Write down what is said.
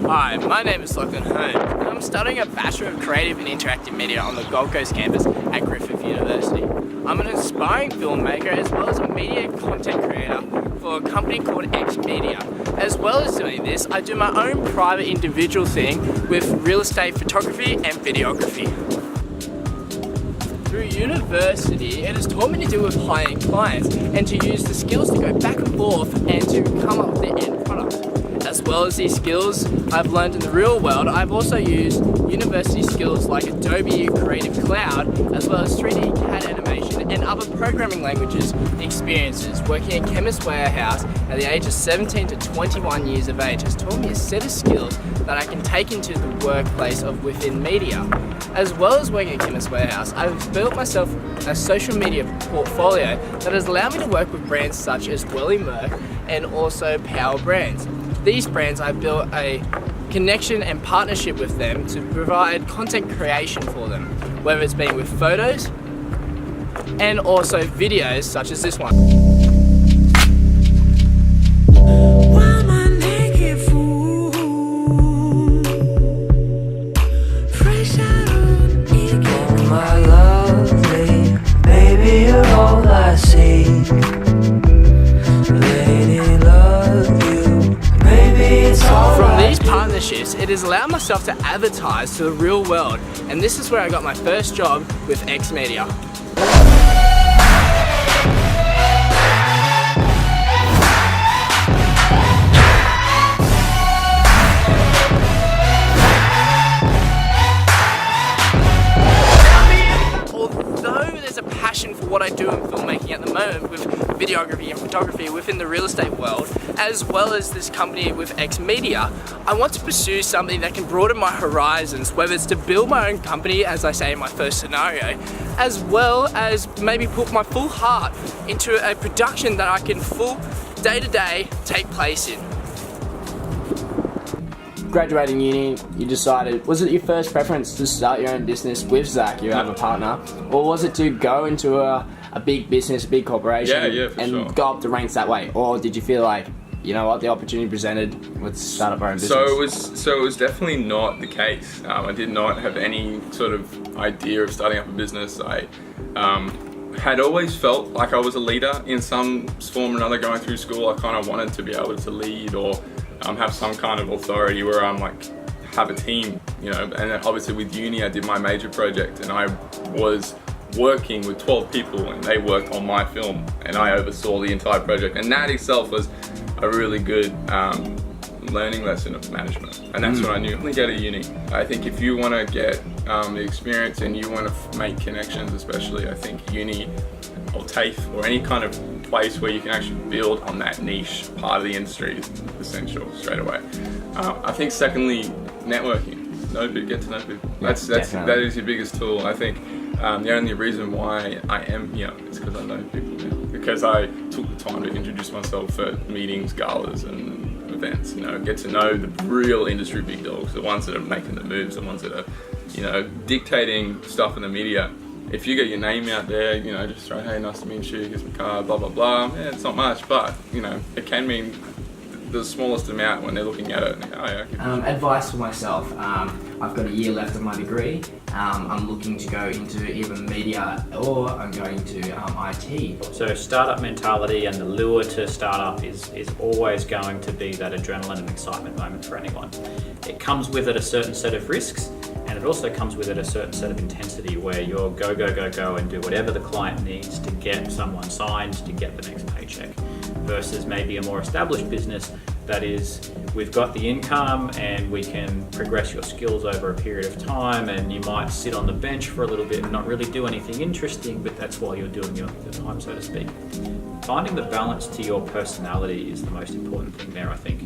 Hi, my name is Lachlan, Holmes, and I'm studying a Bachelor of Creative and Interactive Media on the Gold Coast campus at Griffith University. I'm an aspiring filmmaker as well as a media content creator for a company called X Media. As well as doing this, I do my own private individual thing with real estate photography and videography. Through university, it has taught me to deal with high-end clients and to use the skills to go back and forth and to come up with the end product. As well as these skills I've learned in the real world, I've also used university skills like Adobe Creative Cloud, as well as 3D CAD animation and other programming languages experiences. Working at Chemist Warehouse at the age of 17 to 21 years of age has taught me a set of skills that I can take into the workplace of within media. As well as working at Chemist Warehouse, I've built myself a social media portfolio that has allowed me to work with brands such as Welly Merck and also Power Brands. These brands, I've built a connection and partnership with them to provide content creation for them, whether it's been with photos and also videos such as this one. From these partnerships, it has allowed myself to advertise to the real world, and this is where I got my first job with X Media. For what I do in filmmaking at the moment with videography and photography within the real estate world, as well as this company with X Media, I want to pursue something that can broaden my horizons, whether it's to build my own company, as I say in my first scenario, as well as maybe put my full heart into a production that I can full day-to-day take place in. Graduating uni, you decided, was it your first preference to start your own business with Zach, your other partner, or was it to go into a big business, a big corporation, and sure. go up the ranks that way? Or did you feel like, you know what, the opportunity presented, let's start up our own business? So it was definitely not the case. I did not have any sort of idea of starting up a business. I had always felt like I was a leader in some form or another going through school. I kind of wanted to be able to lead or have some kind of authority where I'm like, have a team, you know. And then obviously with uni, I did my major project and I was working with 12 people and they worked on my film and I oversaw the entire project. And that itself was a really good learning lesson of management. And that's what I knew. Only go to uni. I think if you want to get the experience and you want to make connections, especially, I think uni or TAFE or any kind of place where you can actually build on that niche part of the industry is essential straight away. I think secondly, networking. Get to know people. That is your biggest tool. I think the only reason why I am here is because I know people now. Because I took the time to introduce myself at meetings, galas and events, you know, get to know the real industry big dogs, the ones that are making the moves, the ones that are, you know, dictating stuff in the media. If you get your name out there, you know, just throw, hey, nice to meet you, here's my card, blah, blah, blah. Yeah, it's not much, but, you know, it can mean the smallest amount when they're looking at it. Oh, yeah, okay. Advice for myself, I've got a year left of my degree. I'm looking to go into either media or I'm going to IT. So startup mentality and the lure to startup is always going to be that adrenaline and excitement moment for anyone. It comes with it a certain set of risks, and it also comes with it a certain set of intensity where you're go and do whatever the client needs to get someone signed to get the next paycheck, versus maybe a more established business that is, we've got the income and we can progress your skills over a period of time, and you might sit on the bench for a little bit and not really do anything interesting, but that's while you're doing your time, so to speak. Finding the balance to your personality is the most important thing there, I think.